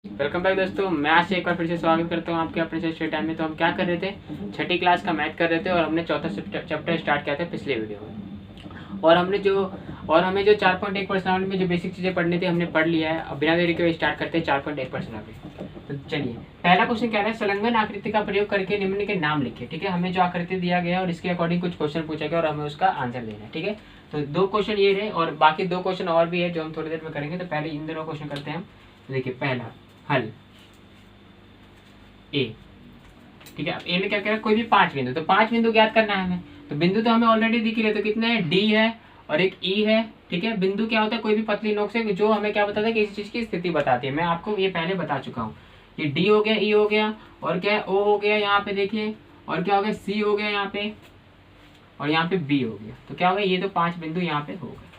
Welcome back दोस्तों, मैं आज से एक बार फिर से स्वागत करता हूँ आपके अपने स्टडी टाइम में। तो हम क्या कर रहे थे, छठी क्लास का मैथ कर रहे थे और हमने चौथा चैप्टर स्टार्ट किया था पिछले वीडियो में। और हमें जो 4.1 पर्सनालिटी में जो बेसिक चीज़ें पढ़नी थी हमने पढ़ लिया है। अब बिना देरी के स्टार्ट करते हैं 4.1 पर्सनालिटी। तो चलिए, पहला क्वेश्चन क्या है, संलग्न आकृति का प्रयोग करके निम्न के नाम लिखिए। ठीक है, हमें जो आकृति दिया गया है और इसके अकॉर्डिंग कुछ क्वेश्चन पूछा गया और हमें उसका आंसर देना है। ठीक है, तो 2 क्वेश्चन ये रहे और बाकी 2 क्वेश्चन और भी है जो हम थोड़ी देर में करेंगे। तो पहले इन दोनों क्वेश्चन करते हैं हम। देखिए, पहला हल ए। ठीक है, अब ए में क्या कह रहा है, कोई भी 5 बिंदु, तो 5 बिंदु ज्ञात करना है हमें। तो बिंदु तो हमें ऑलरेडी दिख रहे, तो कितने हैं, डी है और एक ई है। ठीक है, बिंदु क्या होता है, कोई भी पतली नोक से जो हमें क्या बताता है, किसी चीज की स्थिति बताती है। मैं आपको ये पहले बता चुका हूँ। ये डी हो गया, ई हो गया और क्या है, ओ हो गया यहाँ पे देखिए, और क्या हो गया, सी हो गया यहाँ पे, और यहाँ पे बी हो गया। तो क्या हो गया, ये तो 5 बिंदु यहाँ पे हो गए।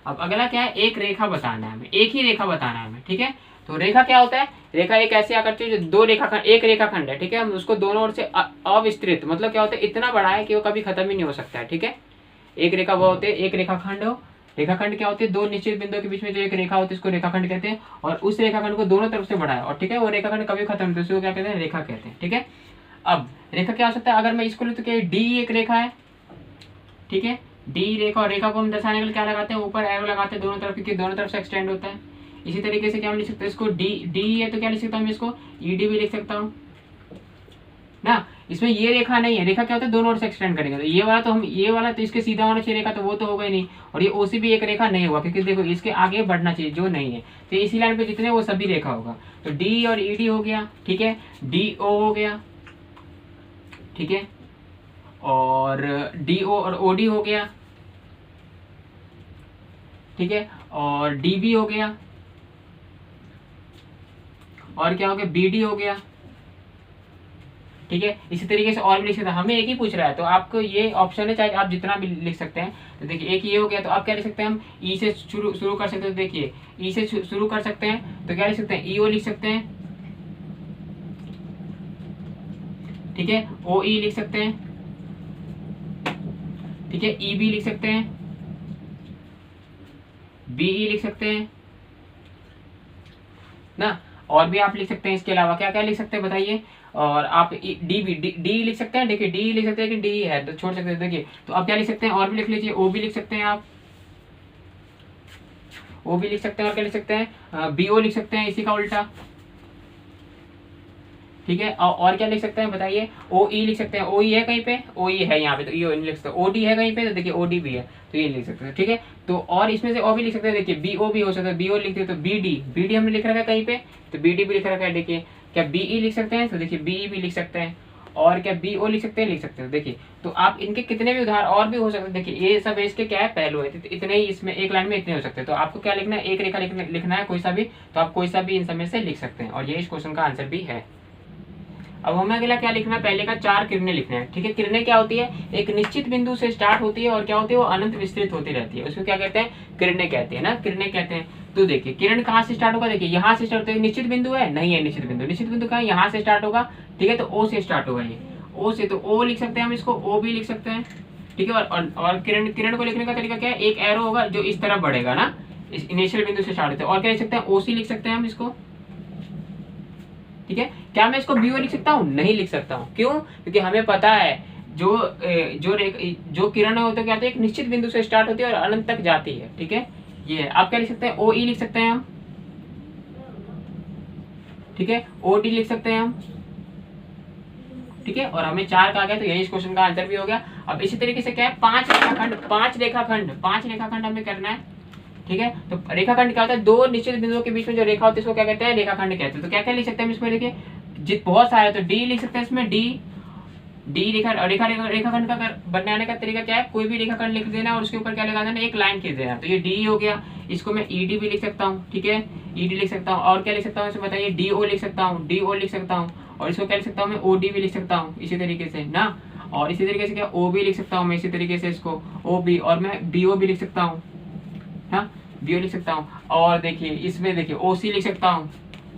अब अगला क्या है, एक रेखा बताना है हमें, एक ही रेखा बताना है हमें। ठीक है, तो रेखा क्या होता है, रेखा एक ऐसी आकृति है जो 2 रेखाखंड, एक रेखाखंड है। ठीक है, हम उसको दोनों ओर से अविस्तृत, मतलब क्या होता है, इतना बड़ा है कि वो कभी खत्म ही नहीं हो सकता है। ठीक है, एक रेखा वो होते हैं, एक रेखाखंड हो। रेखाखंड क्या होते हैं, 2 निश्चित बिंदुओं के बीच में जो एक रेखा होती है उसको रेखाखंड कहते हैं। और उस रेखाखंड को दोनों तरफ से बढ़ाया और ठीक है, वो रेखाखंड कभी खत्म नहीं, उसको क्या कहते हैं, रेखा कहते हैं। ठीक है, अब रेखा क्या हो सकता है, अगर मैं इसको लूँ तो क्या, डी एक रेखा है। ठीक है, डी रेखा, और रेखा को हम दर्शाने के लिए क्या लगाते हैं, ऊपर एरो लगाते हैं दोनों तरफ, क्योंकि दोनों तरफ से एक्सटेंड होता है। इसी तरीके से क्या हम लिख सकते हैं, इसको डी डी है तो क्या लिख सकता हूँ, इसको ई डी भी लिख सकता हूँ ना। इसमें ये रेखा नहीं है, रेखा क्या होता है, दोनों ओर से एक्सटेंड करेंगे। तो ये वाला तो हम, ये वाला तो इसके सीधा होना चाहिए रेखा, तो वो तो होगा ही नहीं। और ये ओसी भी एक रेखा नहीं होगा, क्योंकि देखो इसके आगे बढ़ना चाहिए जो नहीं है। तो इसी लाइन पे जितने वो सभी रेखा होगा। तो डी और ई डी हो गया। ठीक है, डी ओ हो गया। ठीक है, और डी ओ और ओ डी हो गया। ठीक है, और डी बी हो गया, और क्या हो गया, बी डी हो गया। ठीक है, इसी तरीके से और भी लिख सकते हैं। हमें एक ही पूछ रहा है तो आपको ये ऑप्शन है, चाहे आप जितना भी लिख सकते हैं। तो देखिए, एक ये हो गया, तो आप क्या लिख सकते हैं, हम ई से शुरू कर सकते हैं। तो देखिए, ई से शुरू कर सकते हैं, तो क्या लिख सकते हैं, ई ओ लिख सकते हैं। ठीक है, ओ ई लिख सकते हैं। ठीक है, ई बी लिख सकते हैं, बी ई लिख सकते हैं ना। और भी आप लिख सकते हैं, इसके अलावा क्या क्या लिख सकते हैं बताइए। और आप डी भी डी लिख सकते हैं। देखिए, डी लिख सकते हैं कि डी है तो छोड़ सकते हैं। देखिए, तो आप क्या लिख सकते हैं, और भी लिख लीजिए, ओ भी लिख सकते हैं आप, ओ भी लिख सकते हैं। और क्या लिख सकते हैं, बी ओ लिख सकते हैं, इसी का उल्टा। ठीक है, और क्या लिख सकते हैं बताइए, ओ ई लिख सकते हैं। ओ ई है कहीं पे, ओ ई है यहाँ पे, तो ई ओ नहीं लिख सकते। ओ डी है कहीं पे, तो देखिए ओ डी भी है, तो ये लिख सकते हैं। ठीक है, तो और इसमें से और भी लिख सकते हैं। देखिए, बी ओ भी हो सकता है, बी ओ लिखते हैं तो बी डी हमने लिख रखा है कहीं पे, तो बी डी भी लिख रखा है। देखिए, क्या बी ई लिख सकते हैं, तो देखिए बी ई भी लिख सकते हैं। और क्या बी ओ लिख सकते हैं, लिख सकते हैं। देखिए, तो आप इनके कितने भी उदाहरण और भी हो सकते हैं। देखिए, ये सब इसके क्या है, पहलू है, तो इतने ही इसमें एक लाइन में इतने हो सकते हैं। तो आपको क्या लिखना है, एक रेखा लिखना है कोई सा भी, तो आप कोई सा भी इन सब में से लिख सकते हैं। और ये इस क्वेश्चन का आंसर भी है। अब हमें अगला क्या लिखना है, पहले का 4 किरणें लिखना है। ठीक है, किरणें क्या होती है, एक निश्चित बिंदु से स्टार्ट होती है और क्या होती है, वो अनंत विस्तृत होती रहती है। उसको क्या कहते हैं, किरणें कहते हैं ना, किरणें कहते हैं। तो देखिए, किरण कहाँ से स्टार्ट होगा, देखिए यहाँ से स्टार्ट होता है। निश्चित बिंदु है, नहीं है निश्चित बिंदु, निश्चित बिंदु कहाँ है, यहाँ से स्टार्ट होगा। ठीक है, तो ओ से स्टार्ट होगा, ये ओ से, तो ओ लिख सकते हैं हम, इसको ओ भी लिख सकते हैं। ठीक है, और किरण को लिखने का तरीका क्या है, एक एरो होगा जो इस तरफ बढ़ेगा ना, इस इनिशियल बिंदु से स्टार्ट होता है। और क्या लिख सकते हैं, ओ सी लिख सकते हैं हम इसको। ठीक है, क्या मैं इसको बीओ लिख सकता हूँ, नहीं लिख सकता हूँ, क्यों, क्योंकि हमें पता है जो किरण होते क्या होती है, एक निश्चित बिंदु से स्टार्ट होती है और अनंत तक जाती है। ठीक है, ये आप क्या लिख सकते हैं, ओ ई लिख सकते हैं हम। ठीक है, ओ डी लिख सकते हैं हम। ठीक है, और हमें 4 कहा गया, तो यही इस क्वेश्चन का आंसर भी हो गया। अब इसी तरीके से क्या है, 5 रेखाखंड हमें करना है। ठीक है, तो रेखाखंड क्या होता है, 2 निश्चित बिंदुओं के बीच में जो रेखा होती है उसको क्या कहते हैं, रेखाखंड कहते हैं। तो क्या क्या लिख सकते हैं इसमें, देखिए बहुत सारे, तो डी लिख सकते हैं इसमें, डी रेखाखंड का बनाने का तरीका क्या है, कोई भी रेखाखंड लिख देना और उसके ऊपर क्या लगा देना, एक लाइन खींच देना। तो ये डी हो गया, इसको मैं ई डी भी लिख सकता हूँ। ठीक है, ई डी लिख सकता हूँ। और क्या लिख सकता हूँ इसे बताइए, डी ओ लिख सकता हूँ, डी ओ लिख सकता हूँ। और इसको क्या लिख सकता हूँ मैं, ओ डी भी लिख सकता हूँ इसी तरीके से ना। और इसी तरीके से क्या, ओ भी लिख सकता हूँ मैं इसी तरीके से, इसको ओ बी, और मैं बी ओ भी लिख सकता हूँ, हाँ बी ओ लिख सकता हूँ। और देखिए, इसमें देखिए ओ सी लिख सकता हूँ,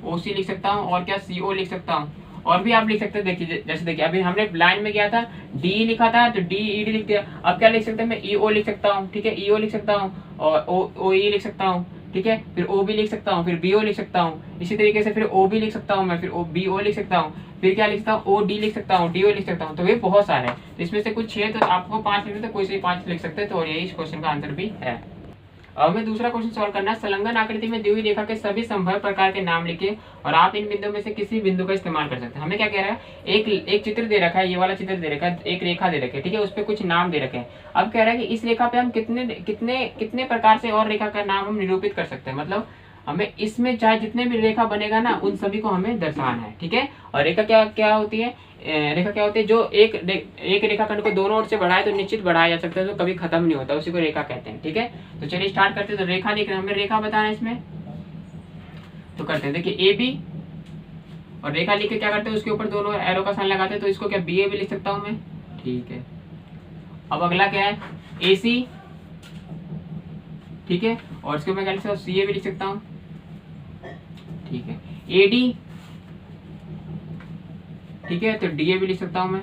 ओ सी लिख सकता हूँ। और क्या, सी ओ लिख सकता हूँ। और भी आप लिख सकते हैं। देखिए, जैसे देखिए, अभी हमने लाइन में गया था, डी लिखा था तो डी ई डी लिख दिया। अब क्या लिख सकते हैं, मैं ई ओ लिख सकता हूँ। ठीक है, ई ओ लिख सकता हूँ और ओ ई लिख सकता हूँ। ठीक है, फिर ओ भी लिख सकता हूँ, फिर बी ओ लिख सकता हूँ, इसी तरीके से फिर ओ भी लिख सकता हूँ मैं, फिर ओ बी ओ लिख सकता हूँ, फिर क्या लिख सकता हूँ, ओ डी लिख सकता हूँ, डी ओ लिख सकता हूँ। तो ये बहुत सारे हैं, तो इसमें से कुछ 6, तो आपको 5 लिखने तो कोई से 5 लिख सकते हैं। तो यही इस क्वेश्चन का आंसर भी है। अब हमें दूसरा क्वेश्चन सॉल्व करना है। संलग्न आकृति में दी हुई रेखा के सभी संभव प्रकार के नाम लिखिए और आप इन बिंदुओं में से किसी बिंदु का इस्तेमाल कर सकते हैं। हमें क्या कह रहा है, एक चित्र दे रखा है, ये वाला चित्र दे रखा है, एक रेखा दे रखी है, ठीक है, उस पर कुछ नाम दे रखे हैं। अब कह रहा है कि इस रेखा पे हम कितने कितने कितने प्रकार से और रेखा का नाम हम निरूपित कर सकते हैं। मतलब हमें इसमें चाहे जितने भी रेखा बनेगा ना, उन सभी को हमें दर्शाना है, ठीक है। और रेखा क्या क्या होती है, रेखा क्या होती है, जो एक रेखाखंड को दोनों ओर से बढ़ाए तो निश्चित बढ़ाया जा सकता है, तो कभी खत्म नहीं होता, उसी को रेखा कहते हैं, ठीक है। तो चलिए स्टार्ट करते हैं। तो रेखा लिख रहे हैं, हमें रेखा बताना है इसमें, तो करते हैं। देखिए ए बी, और रेखा लिख के क्या करते हैं, उसके ऊपर दोनों एरो का साइन लगाते हैं, तो इसको क्या बी ए भी लिख सकता हूँ मैं, ठीक है। अब अगला क्या है, ए सी, ठीक है, और इसको मैं क्या लिख सकता हूँ, सी ए भी लिख सकता हूँ, ठीक है। ए डी, ठीक है, तो डी ए भी लिख सकता हूं मैं,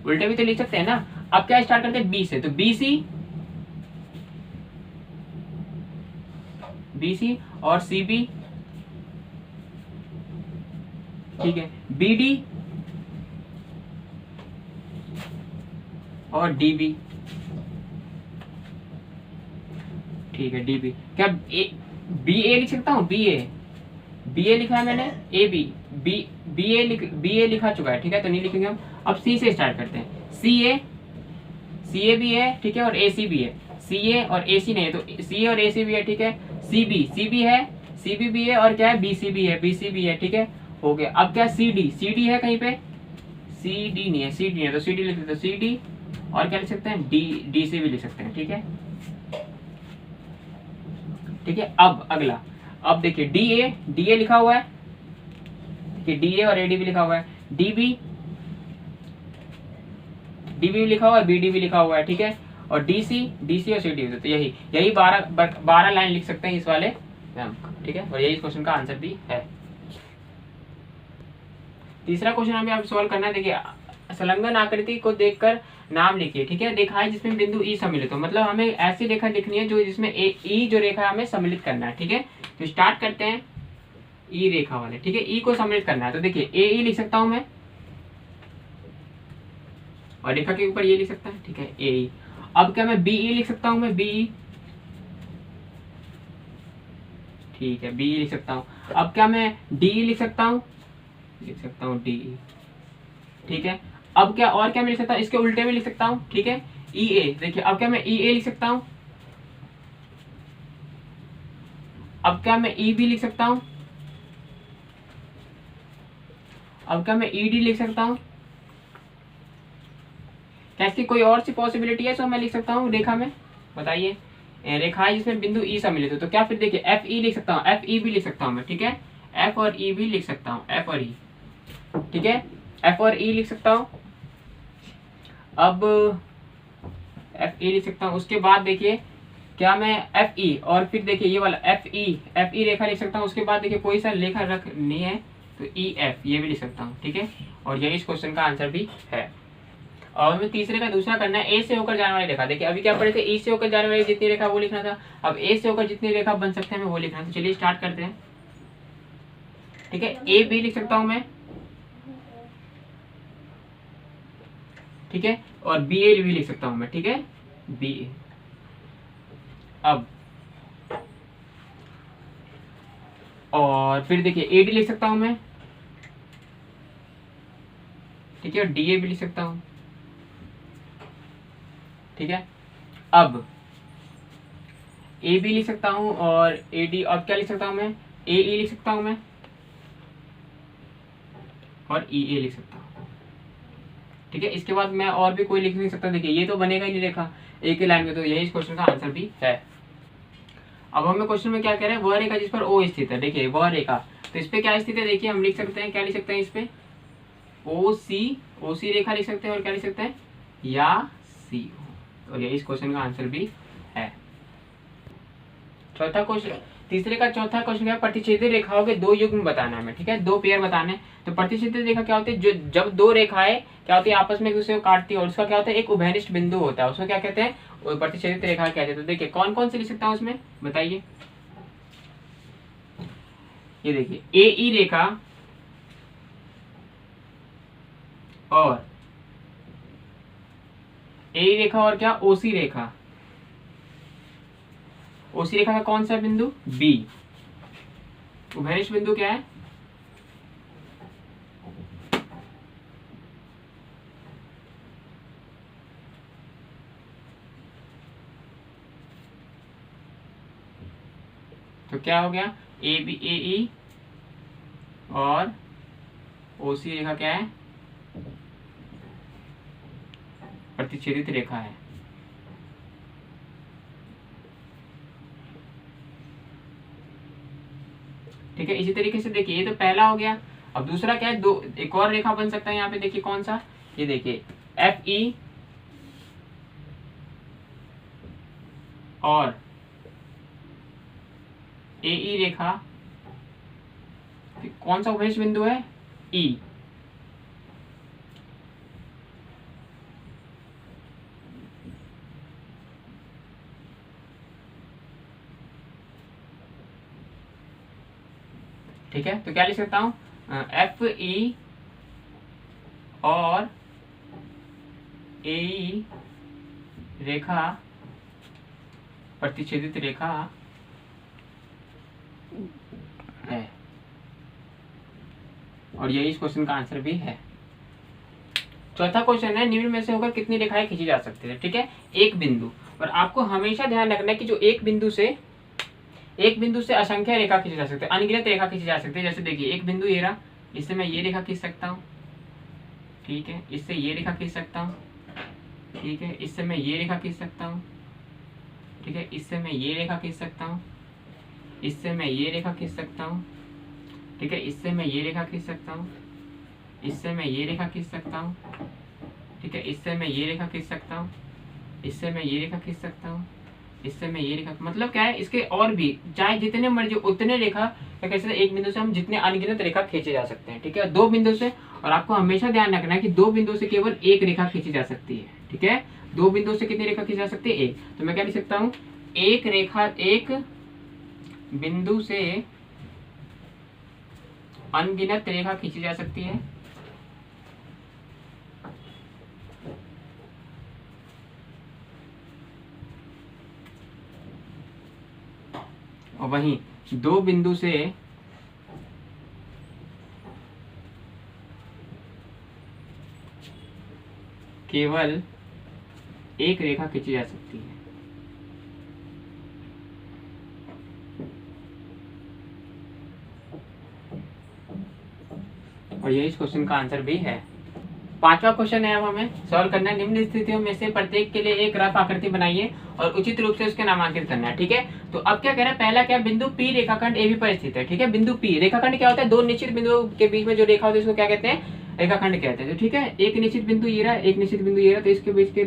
उल्टे भी तो लिख सकते हैं ना। अब क्या स्टार्ट करते हैं बी से, तो बी सी और सी बी, ठीक है, बी डी और डी बी, ठीक है, डी बी। क्या बी ए लिख सकता हूँ, बी ए लिखा है मैंने, ए बी, बी ए लिखा चुका है, ठीक है, तो नहीं लिखेंगे हम। अब सी से स्टार्ट करते हैं, सी ए भी है, ठीक है, और ए सी भी है। सी ए और ए सी नहीं है, तो सी ए और ए सी भी है, ठीक है। सी बी है, सी बी भी है, और क्या है, बी सी भी है, ठीक है, हो गया। अब क्या, सी डी है कहीं पे, सी डी नहीं है, तो सी डी लिख सकते हैं, सी डी, और क्या लिख सकते हैं, डी सी भी लिख सकते हैं, ठीक है, ठीक है। अब अगला, अब देखिए डी ए लिखा हुआ है, कि डी ए और ए डी भी लिखा हुआ है, डी बी भी लिखा हुआ है, बी डी भी लिखा हुआ है, ठीक है, और डी सी और सी डी, तो यही 12 लाइन लिख सकते हैं इस वाले, ठीक है, और यही इस क्वेश्चन का आंसर भी है। तीसरा क्वेश्चन हमें अब सॉल्व करना है। देखिए, संलग्न आकृति को देखकर नाम लिखिए, ठीक है, देखा है जिसमें बिंदु ई सम्मिलित हो, मतलब हमें ऐसी रेखा लिखनी है जो जिसमें ई जो रेखा हमें सम्मिलित करना है, ठीक है। तो स्टार्ट करते हैं ई रेखा वाले, ठीक है, ई को सम्मिलित करना है। तो देखिए ए ई लिख सकता हूं मैं, और रेखा के ऊपर ये लिख सकता है, ठीक है, ए ई। अब क्या मैं बी ई लिख सकता हूं मैं, बी ई, ठीक है, बी ई लिख सकता हूं। अब क्या मैं डी ई लिख सकता हूं डी ई, ठीक है। अब क्या और क्या मैं लिख सकता हूं, इसके उल्टे में लिख सकता हूं, ठीक है, ई ए। देखिए अब क्या मैं ई ए लिख सकता हूं, अब क्या मैं ई बी लिख सकता हूं, अब क्या मैं ई डी लिख सकता हूं। क्या इसकी कोई और सी पॉसिबिलिटी है जो मैं लिख सकता हूँ रेखा में, बताइए। रेखा है जिसमें बिंदु ई सम्मिलित हो, तो क्या फिर देखिए एफ ई लिख सकता हूँ, एफ ई भी लिख सकता हूँ मैं, ठीक है, एफ और ई भी लिख सकता हूँ, एफ और ई, ठीक है, एफ और ई लिख सकता हूँ। अब एफ ई लिख सकता हूँ, उसके बाद देखिए क्या मैं एफ ई, और फिर देखिए ये वाला एफ ई रेखा लिख सकता हूँ। उसके बाद देखिए कोई सा रेखा रखनी है, तो ई एफ ये भी लिख सकता हूँ, ठीक है, और यही इस क्वेश्चन का आंसर भी है। और हमें तीसरे का दूसरा करना है, ए से होकर जाने वाली रेखा। देखिए अभी क्या पढ़े थे, ई से होकर जाने वाली जितनी रेखा वो लिखना था, अब ए से होकर जितनी रेखा बन सकते हैं हमें वो लिखना है। तो चलिए स्टार्ट करते हैं, ठीक है, ए बी लिख सकता हूं मैं, ठीक है, और बी ए भी लिख सकता हूं मैं, ठीक है, बी ए। अब और फिर देखिए ए डी लिख सकता हूं मैं, ठीक है, और डी ए भी लिख सकता हूं, ठीक है। अब ए बी लिख सकता हूं और ए डी, अब क्या लिख सकता हूं मैं, ए ई लिख सकता हूं मैं, और ई ए लिख सकता हूं, ठीक है। इसके बाद मैं और भी कोई लिख नहीं सकता। देखिए ये तो बनेगा ही नहीं रेखा एक ही लाइन में, तो यही इस क्वेश्चन का आंसर भी है। अब हमें क्वेश्चन में क्या कह रहे हैं, वह रेखा जिस पर ओ स्थित है, देखिए वह रेखा, तो इस पे क्या स्थित है, देखिए हम लिख सकते हैं, क्या लिख सकते हैं इस पे, ओ सी रेखा लिख सकते हैं, और क्या लिख सकते हैं, या सी, और यही इस क्वेश्चन का आंसर भी है। चौथा क्वेश्चन, तीसरे का चौथा क्वेश्चन क्या है, प्रतिच्छेदी रेखाओं के 2 युग्म बताना है हमें, ठीक है, 2 पेयर बताने हैं। तो प्रतिच्छेदी रेखा क्या होती है, जो जब 2 रेखाएं क्या होती है आपस में एक दूसरे को काटती है और उसका क्या होता है एक उभयनिष्ठ बिंदु होता है, उसको क्या कहते हैं, प्रतिच्छेदित रेखा कहते हैं। तो देखिए कौन कौन से लिख सकता हूँ उसमें बताइए। ये देखिए ए ई रेखा और ए रेखा और क्या ओसी रेखा, ओसी रेखा का कौन सा बिंदु बी, उभयनिष्ठ बिंदु क्या है तो क्या हो गया ए बी ए ई और ओसी रेखा क्या है प्रतिच्छेदित रेखा है। ठीक है, इसी तरीके से देखिए ये तो पहला हो गया। अब दूसरा क्या है, दो एक और रेखा बन सकता है यहाँ पे, देखिए कौन सा, ये देखिए एफ ई और ए ई रेखा, कौन सा उभयनिष्ठ बिंदु है ई, ठीक है। तो क्या लिख सकता हूं, एफ ई और ए ई रेखा प्रतिच्छेदित रेखा है, और यही इस क्वेश्चन का आंसर भी है। चौथा क्वेश्चन है निम्न में से होकर कितनी रेखाएं खींची जा सकती है, ठीक है, एक बिंदु। और आपको हमेशा ध्यान रखना है कि जो एक बिंदु से असंख्य रेखा खींची जा सकती है, अनगिनत रेखा खींची जा सकती है। जैसे देखिए एक बिंदु ये रहा, इससे मैं ये रेखा खींच सकता हूँ, ठीक है, इससे ये रेखा खींच सकता हूँ, ठीक है, इससे मैं ये रेखा खींच सकता हूँ, ठीक है, इससे मैं ये रेखा खींच सकता हूँ, इससे मैं ये रेखा खींच सकता हूँ, ठीक है, इससे मैं ये रेखा खींच सकता हूँ, इससे मैं ये रेखा खींच सकता हूँ, ठीक है, इससे मैं ये रेखा खींच सकता हूँ, इससे मैं ये रेखा खींच सकता हूँ, इससे मैं ये रेखा, मतलब क्या है इसके और भी चाहे जितने मर्जी उतने रेखा क्या कह सकते हैं, एक बिंदु से हम जितने अनगिनत रेखा खींचे जा सकते हैं, ठीक है, 2 बिंदु से। और आपको हमेशा ध्यान रखना है कि 2 बिंदु से केवल एक रेखा खींची जा सकती है, ठीक है, 2 बिंदु से कितनी रेखा खींची जा सकती है, एक। तो मैं क्या लिख सकता हूँ, एक रेखा, एक बिंदु से अनगिनत रेखा खींची जा सकती है, और वहीं 2 बिंदु से केवल एक रेखा खींची जा सकती है। और यही इस क्वेश्चन का आंसर भी है। 5वां क्वेश्चन है, अब हमें सॉल्व करना है। निम्न स्थितियों में से प्रत्येक के लिए एक रफ आकृति बनाइए और उचित रूप से उसके नामांकित करना है, ठीक है। तो अब क्या कह रहा है, पहला क्या, बिंदु P रेखाखंड AB पर स्थित है, ठीक है। बिंदु P रेखाखंड क्या होता है, 2 निश्चित बिंदुओं के बीच में जो रेखा होती है उसको क्या कहते हैं, रेखाखंड कहते हैं। तो ठीक है, एक निश्चित बिंदु ये रहा, एक निश्चित बिंदु ये रहा, तो इसके बीच के,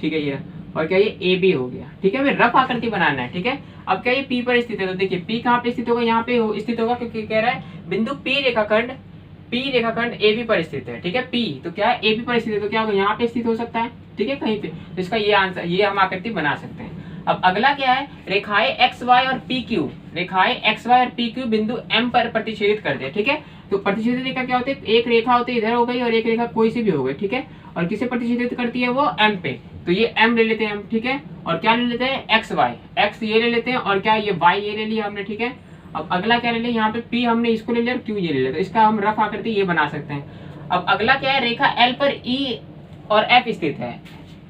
ठीक है, ये और क्या ये AB हो गया, ठीक है। रफ आकृति बनाना है, ठीक है। अब क्या ये P पर स्थित है, तो देखिए P कहाँ पे स्थित होगा, यहाँ पे स्थित होगा, क्योंकि कह रहा है बिंदु P रेखाखंड AB पर स्थित है, ठीक है। P तो क्या है, AB पर स्थित है, तो क्या होगा, यहाँ पे स्थित हो सकता है, ठीक है, कहीं पे। तो इसका ये आंसर, ये हम आकृति बना सकते हैं। अब अगला क्या है, रेखाएं XY और PQ, रेखाएं XY और PQ बिंदु M पर प्रतिच्छेदित करते हैं, ठीक है। तो प्रतिच्छेदित रेखा क्या होती है, एक रेखा होती है इधर हो गई और एक रेखा कोई सी भी हो गई, ठीक है। और किसे प्रतिच्छेदित करती है, वो M पे। तो ये M ले लेते हैं हम, ठीक है। और क्या ले लेते हैं, XY, X ये ले लेते हैं, और क्या ये Y ये ले लिया हमने, ठीक है। अब अगला क्या ले लिया, यहाँ पे P हमने इसको ले लिया और Q ये ले लिया, तो इसका हम रफ आकृति ये बना सकते हैं। अब अगला क्या है, रेखा L पर E और F स्थित है,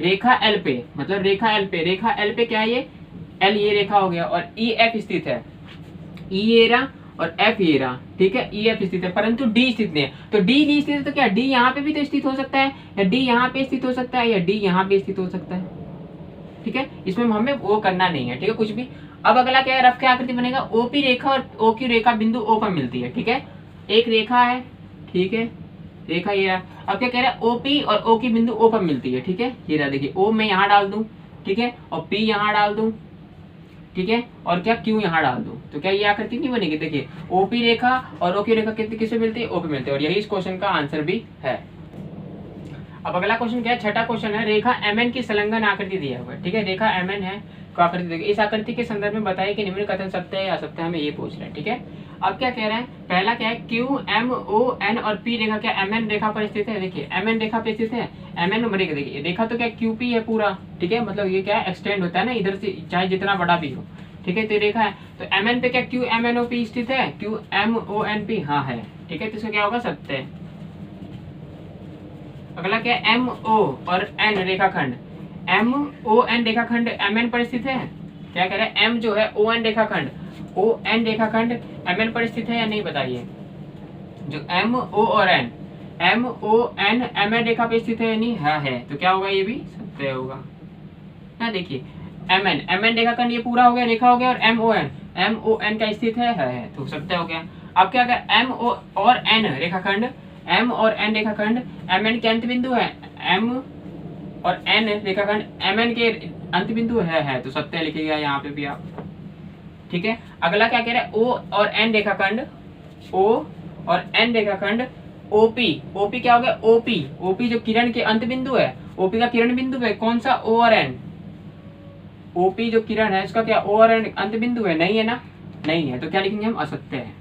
रेखा L पे, मतलब रेखा L पे क्या है, ये L ये रेखा हो गया, और E F स्थित है, E ये रहा और F ये रहा, ठीक है, E F स्थित है, परंतु D स्थित नहीं है। तो D नहीं स्थित है, तो क्या D यहाँ पे भी तो स्थित हो सकता है, या D यहाँ पे स्थित हो सकता है, या D यहाँ पे स्थित हो सकता है, ठीक है। इसमें हमें वो करना नहीं है, ठीक है, कुछ भी। अब अगला क्या है, रफ क्या आकृति बनेगा, OP रेखा और OQ रेखा बिंदु O पर मिलती है, ठीक है। एक रेखा है, ठीक है, रेखा ये रहा। अब क्या कह रहा है, OP और OQ बिंदु O पर मिलती है, ठीक है, ये रहा, देखिए O मैं यहाँ डाल दूं, ठीक है, और P यहाँ डाल दूं, ठीक है, और क्या Q यहाँ डाल दूं, तो क्या ये आकृति नहीं बनेगी। देखिए ओपी रेखा और ओ की रेखा कितनी किससे मिलती है, ओ पे मिलती है, और यही इस क्वेश्चन का आंसर भी है। अब अगला क्वेश्चन क्या है, छठा क्वेश्चन है, रेखा MN की संलग्न आकृति दिया हुआ है। ठीक है, रेखा MN है को आकृति देखिए, इस आकृति के संदर्भ में बताइए कि निम्न कथन सत्य है या असत्य है, हमें ये पूछ रहे हैं। ठीक है, अब क्या कह रहे हैं, पहला क्या है, Q M O N और P रेखा क्या MN रेखा पर स्थित है। देखिए MN रेखा पर स्थित है, MN रेखा देखिए रेखा तो क्या QP है पूरा। ठीक है, मतलब ये क्या है, एक्सटेंड होता है ना इधर से, चाहे जितना बड़ा भी हो। ठीक है, तो रेखा है, तो MN पे क्या Q M N O P स्थित है, Q M O N P हाँ है। ठीक है, तो इसका क्या होगा, सत्य है। अगला क्या है, MO और N रेखाखंड, MON रेखाखंड MN पर स्थित है। क्या कह रहे हैं, M जो है ON रेखाखंड, ON रेखाखंड MN पर स्थित है या नहीं बताइए। जो MO और N, MON MN रेखा पे स्थित है या नहीं, हाँ है, तो क्या होगा, ये भी सत्य होगा ना। देखिए MN रेखाखंड ये पूरा हो गया, रेखा हो गया, और MON का स्थित है, तो सत्य हो गया। अब क्या कर, MO और N रेखाखंड, M और N रेखाखंड MN के अंत बिंदु है, M और N रेखाखंड MN के अंत बिंदु है, तो सत्य लिखिएगा यहाँ पे भी आप। ठीक है, अगला क्या कह रहा है, O और N रेखाखंड, O और N रेखाखंड OP क्या हो गया, OP जो किरण के अंत बिंदु है, OP का किरण बिंदु है कौन सा, O और N। OP जो किरण है इसका क्या O और N अंत बिंदु है, नहीं है ना, नहीं है, तो क्या लिखेंगे हम, असत्य है।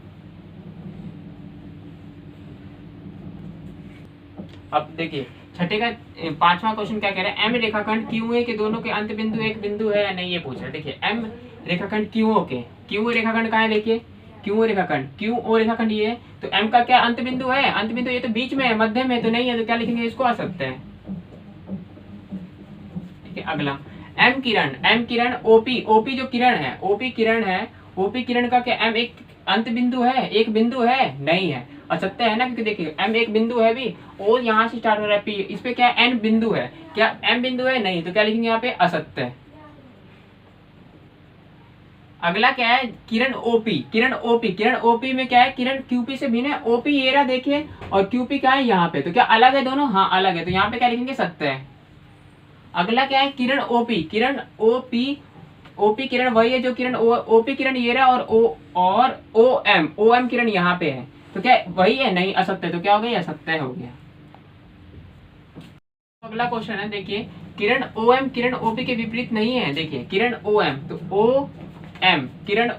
अब देखिए छठे का पांचवा क्वेश्चन क्या कह रहा है, M रेखाखंड QA के दोनों के अंत बिंदु एक बिंदु है या नहीं, ये पूछ रहा है। देखिए M रेखाखंड QO के, QO रेखाखंड कहाँ है, देखिए QO रेखाखंड, QO रेखाखंड ये है, तो M का क्या अंत बिंदु है, अंत बिंदु ये तो बीच में है, मध्य में, तो नहीं है, तो क्या लिखेंगे, इसको आ सकते हैं। ठीक है, अगला M किरण OP जो किरण है, OP किरण का क्या M एक अंत बिंदु है, एक बिंदु है, नहीं है, असत्य है ना, क्योंकि देखिए M एक बिंदु है भी, और यहाँ से स्टार्ट हो रहा है P, इस पे क्या N बिंदु है, क्या M बिंदु है, नहीं, तो क्या लिखेंगे यहाँ पे, असत्य। अगला क्या है, किरण OP में क्या है, किरण QP से भिन्न है, OP ये रहा देखिए, और QP क्या है यहाँ पे, तो क्या अलग है दोनों, हाँ अलग है, तो यहाँ पे क्या लिखेंगे, सत्य है। अगला क्या है, किरण OP किरण वही है जो किरण OP किरण ये रहा, और OM किरण यहाँ पे है, तो क्या वही है, नहीं, असत्य, तो क्या हो गया, असत्य हो गया। अगला क्वेश्चन है, देखिए किरण OM किरण OP के विपरीत नहीं है। देखिए किरण OM, तो OM किरण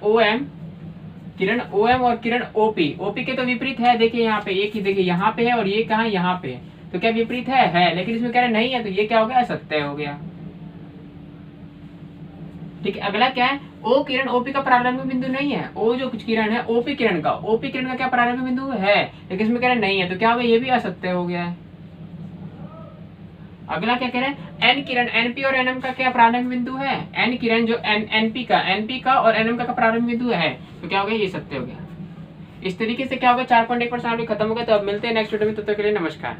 OM और किरण OP के तो विपरीत है। देखिए यहाँ पे एक ही, देखिए यहाँ पे है और ये कहाँ, यहाँ पे है, तो क्या विपरीत है, लेकिन इसमें कह रहे नहीं है, तो ये क्या हो गया, असत्य हो गया। ठीक है, अगला क्या है, O किरण OP का प्रारंभिक बिंदु नहीं है, O जो कुछ किरण है OP किरण का क्या प्रारंभिक बिंदु है, लेकिन इसमें कह रहे नहीं है, तो क्या हो गया, ये भी असत्य हो गया है। अगला क्या कह रहे हैं, N किरण NP और NM का क्या प्रारंभिक बिंदु है, N किरण जो NP का और NM का प्रारंभिक बिंदु है, तो क्या हो गया, ये सत्य हो गया। इस तरीके से क्या होगा, 4.1% खत्म हो गया। तो अब मिलते हैं नेक्स्ट वीडियो में, तब तक के लिए नमस्कार।